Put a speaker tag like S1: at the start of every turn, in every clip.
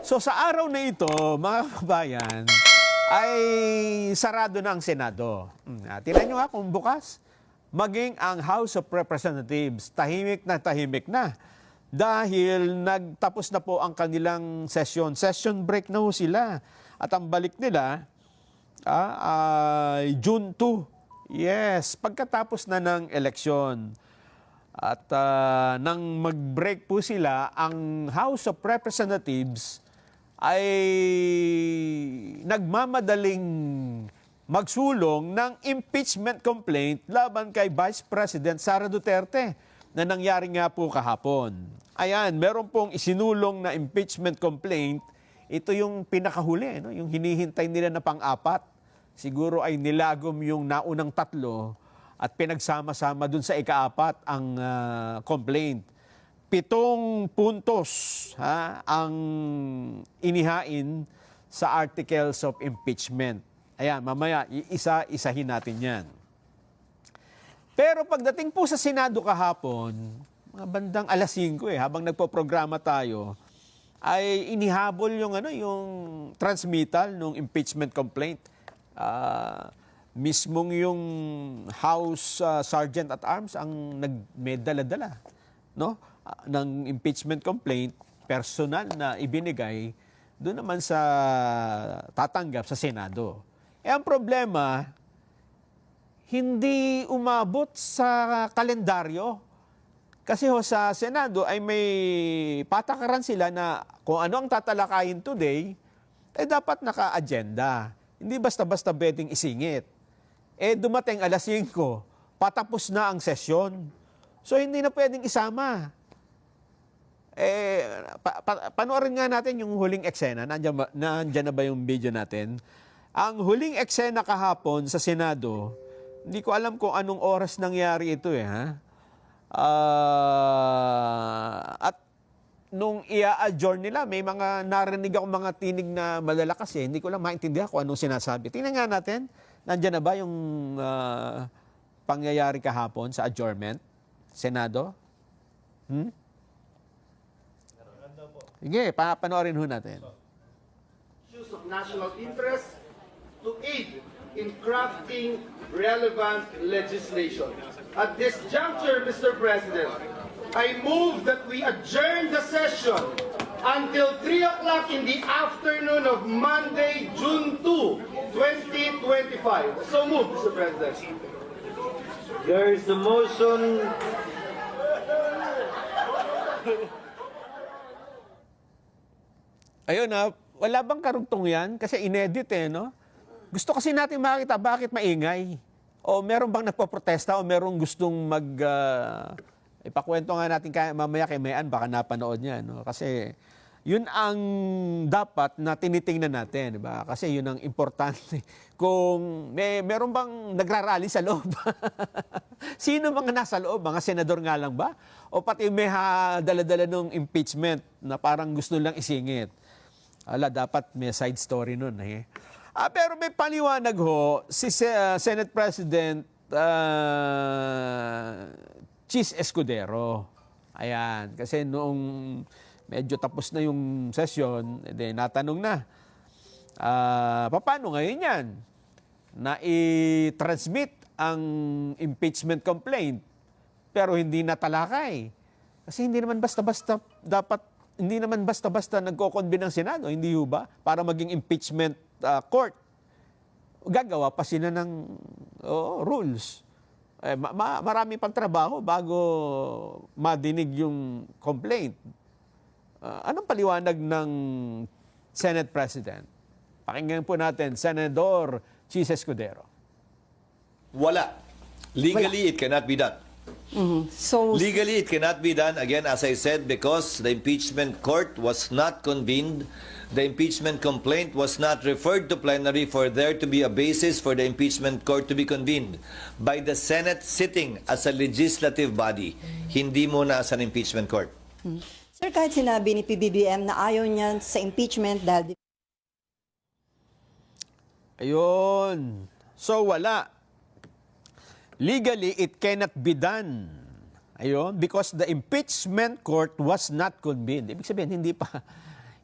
S1: So sa araw na ito, mga kababayan, ay sarado na ang Senado. Tingnan nyo nga kung bukas, maging ang House of Representatives, tahimik na. Dahil nagtapos na po ang kanilang session. Session break na ho sila. At ang balik nila ay June 2. Yes, pagkatapos na ng eleksyon. At nang mag-break po sila, ang House of Representatives ay nagmamadaling magsulong ng impeachment complaint laban kay Vice President Sara Duterte na nangyari nga po kahapon. Ayan, meron pong isinulong na impeachment complaint. Ito yung pinakahuli, no? Yung hinihintay nila na pang-apat. Siguro ay nilagom yung naunang tatlo at pinagsama-sama dun sa ika-apat ang complaint. 7 puntos ang inihain sa articles of impeachment. Ayan, mamaya isa-isahin natin yan. Pero pagdating po sa Senado kahapon, mga bandang alas 5 habang nagpo-programa tayo, ay inihabol yung transmittal ng impeachment complaint. Mismong yung House Sergeant at Arms ang nagmedala-dala, no? Ng impeachment complaint, personal na ibinigay doon naman sa tatanggap sa Senado. Ang problema, hindi umabot sa kalendaryo. Kasi sa Senado ay may patakaran sila na kung ano ang tatalakayin today, dapat naka-agenda. Hindi basta-basta pwedeng isingit. Dumating alas 5, patapos na ang sesyon. So, hindi na pwedeng isama. Panoorin nga natin yung huling eksena. Nandiyan na ba yung video natin? Ang huling eksena kahapon sa Senado, hindi ko alam kung anong oras nangyari ito At nung i-adjourn nila, may mga narinig ako mga tinig na malalakas Hindi ko lang maintindihan kung anong sinasabi. Tingnan nga natin. Nandiyan na ba yung pangyayari kahapon sa adjournment? Senado? Sige, panoorin ho natin.
S2: Issues of national interest to aid in crafting relevant legislation. At this juncture, Mr. President, I move that we adjourn the session until 3 o'clock in the afternoon of Monday, June 2, 2025. So moved, Mr. President.
S3: There is a motion.
S1: Ayun wala bang karugtong yan? Kasi inedit no? Gusto kasi natin makita bakit maingay. O meron bang nagpo-protesta o merong gustong ipakwento nga natin mamaya kay Mayan, baka napanood niya. No? Kasi yun ang dapat na tinitingnan natin. Diba? Kasi yun ang importante. Kung meron bang nagrarally sa loob? Sino mga nasa loob? Mga senador nga lang ba? O pati may dala-dala ng impeachment na parang gusto lang isingit? Dapat may side story nun. Pero may paliwanag si Senate President Chis Escudero. Ayan, kasi noong medyo tapos na yung session, natanong na, paano ngayon yan? Na i-transmit ang impeachment complaint, pero hindi natalakay. Kasi hindi naman basta-basta nagko-convene ng Senado, hindi ba? Para maging impeachment court. Gagawa pa sila ng rules. Marami pang trabaho bago madinig yung complaint. Anong paliwanag ng Senate President? Pakinggan po natin, Senador Chis Escudero.
S4: Wala. Legally, it cannot be done.
S5: So,
S4: Legally, it cannot be done, again, as I said, because the impeachment court was not convened. The impeachment complaint was not referred to plenary for there to be a basis for the impeachment court to be convened by the Senate sitting as a legislative body, hindi muna as an impeachment court.
S5: Sir, kahit sinabi ni PBBM na ayaw niya sa impeachment dahil...
S1: Ayun. So, wala. Legally, it cannot be done. Ayun, because the impeachment court was not convened. Ibig sabihin,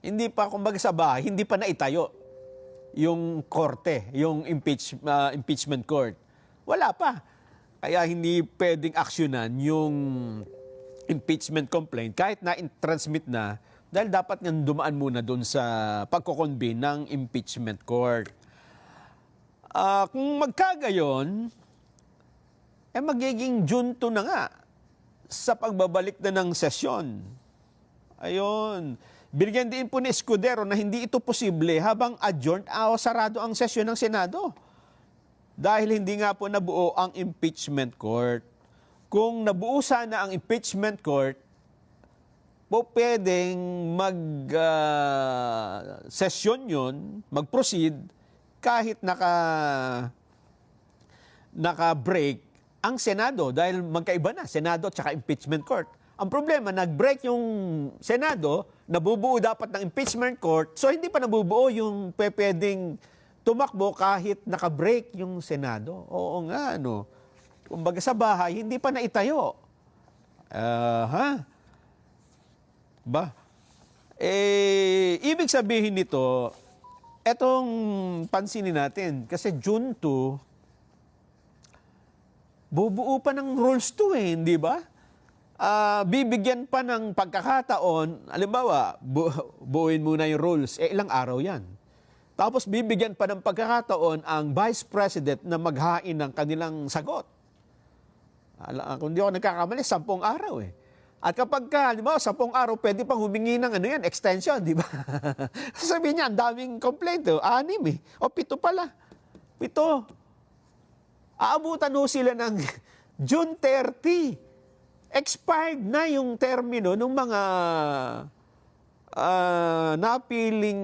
S1: Hindi pa, kumbaga sa bahay, hindi pa naitayo yung korte, yung impeachment court. Wala pa. Kaya hindi pwedeng aksyonan yung impeachment complaint kahit na-transmit na dahil dapat nga dumaan muna doon sa pagko-convene ng impeachment court. Kung magkagayon, magiging June 2 na nga sa pagbabalik na ng sesyon. Ayun. Binigyan din po ni Escudero na hindi ito posible habang adjourned o sarado ang sesyon ng Senado. Dahil hindi nga po nabuo ang impeachment court. Kung nabuo sana ang impeachment court, po pwedeng mag-session yun, mag-proceed, kahit naka-break ang Senado dahil magkaiba na, Senado at saka impeachment court. Ang problema, nag-break yung Senado, nabubuo dapat ng impeachment court, so hindi pa nabubuo yung pwedeng tumakbo kahit naka-break yung Senado. Oo nga, ano. Kumbaga sa bahay, hindi pa naitayo. Ibig sabihin nito, etong pansinin natin, kasi June 2, bubuo pa ng rules to hindi ba? Bibigyan pa ng pagkakataon, halimbawa, buuin muna yung rules, ilang araw yan. Tapos bibigyan pa ng pagkakataon ang Vice President na maghain ng kanilang sagot. Kung di ako nagkakamali, 10 araw At kapag halimbawa, 10 araw, pwede pang humingi ng extension, di ba? Sabihin niya, ang daming complaint, 6 o 7 pala. 7. Aabutan ho sila ng June 30. Expired na yung termino ng mga napiling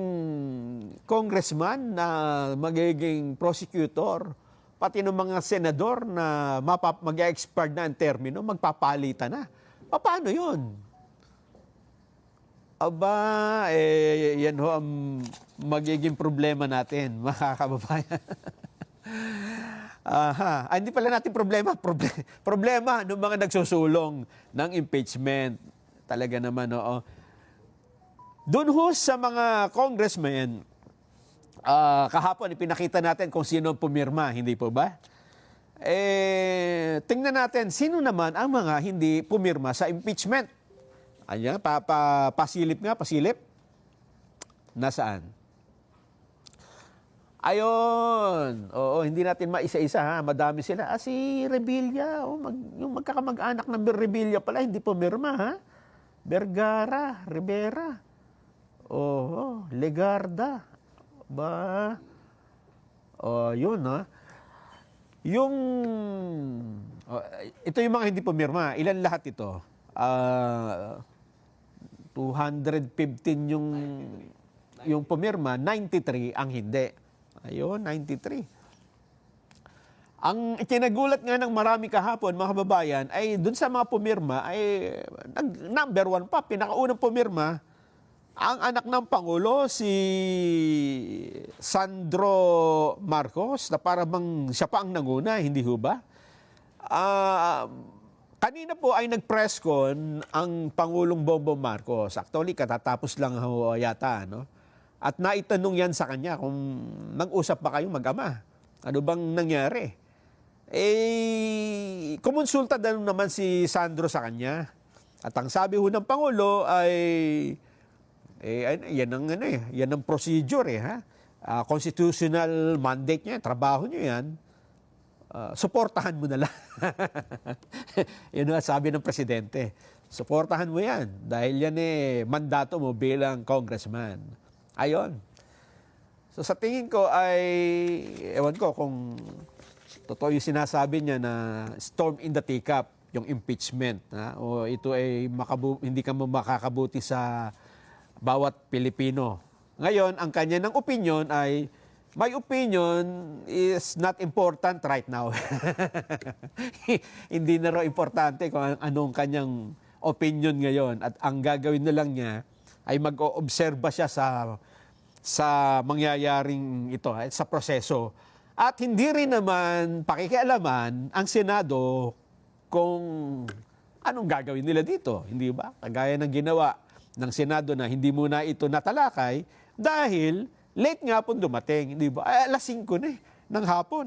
S1: congressman na magiging prosecutor, pati ng mga senador na mag-expire na ang termino, magpapalitan na. Paano yun? Yan ho ang magiging problema natin, mga kababayan. Hindi pala natin problema. Problema ng mga nagsusulong ng impeachment. Talaga naman, oo. Doon ho sa mga congressmen, kahapon ipinakita natin kung sino pumirma, hindi po ba? Tingnan natin, sino naman ang mga hindi pumirma sa impeachment? Ayan, pasilip nga, pasilip. Nasaan? Ayun. Oo, hindi natin maisa-isa ha. Madami sila. Si Revilla, yung magkakamag-anak ng Revilla pala, hindi pumirma ha. Vergara, Rivera. Legarda. Yun ha. Ito yung mga hindi pumirma. Ilan lahat ito? 215 yung pumirma, 93 ang hindi. Ayun, 93. Ang ikinagulat nga ng marami kahapon, mga kababayan, ay dun sa mga pumirma, ay number 1 pa, pinakaunang pumirma, ang anak ng Pangulo, si Sandro Marcos, na para bang siya pa ang nanguna, hindi ho ba? Kanina po ay nag-press con ang Pangulong Bongbong Marcos. Actually, katatapos lang ho yata, no? At naitanong yan sa kanya kung nag-usap ba kayo mag-ama. Ano bang nangyari? Kumonsulta naman si Sandro sa kanya. At ang sabi ho ng Pangulo ay yan ang procedure ha. Constitutional mandate niya, trabaho niya yan. Suportahan mo na lang. Yan ang sabi ng presidente. Suportahan mo yan dahil yan mandato mo bilang congressman. Ayon. So sa tingin ko ay, ewan ko kung totoo yung sinasabi niya na storm in the teacup, yung impeachment. O ito ay hindi ka makakabuti sa bawat Pilipino. Ngayon, ang kanya ng opinion ay, my opinion is not important right now. Hindi na raw importante kung anong kanyang opinion ngayon. At ang gagawin na lang niya ay mag-oobserba siya sa mangyayaring ito, sa proseso. At hindi rin naman pakikialaman ang Senado kung anong gagawin nila dito. Hindi ba? Kagaya ng ginawa ng Senado na hindi muna ito natalakay dahil late nga po dumating, hindi ba? Ay, alas 5 na ng hapon,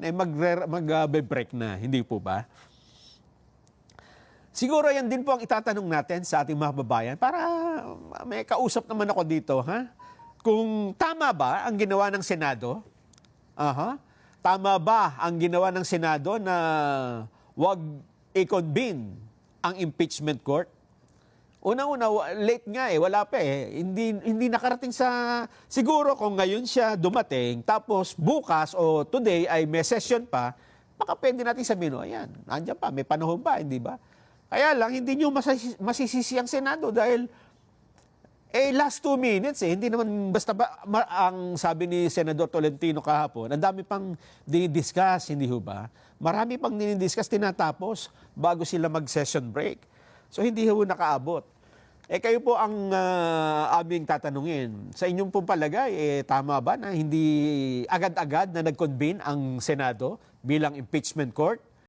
S1: mag-break na, hindi po ba? Siguro yan din po ang itatanong natin sa ating mga babayan para may kausap naman ako dito, ha? Kung tama ba ang ginawa ng Senado? Tama ba ang ginawa ng Senado na wag i-convene ang impeachment court? Unang-una, late nga wala pa Hindi nakarating sa... Siguro kung ngayon siya dumating, tapos bukas o today ay may session pa, baka pwede natin sabihin, ayan, nandiyan pa, may panahon pa, hindi ba? Kaya lang, hindi nyo masisisi ang Senado dahil last 2 minutes hindi naman basta ang sabi ni Senador Tolentino kahapon, ang dami pang dinidiscuss, hindi ho ba? Marami pang dinidiscuss, tinatapos bago sila mag-session break. So hindi ho nakaabot. Kayo po ang aming tatanungin. Sa inyong pong palagay, tama ba na hindi agad-agad na nag-convene ang Senado bilang impeachment court?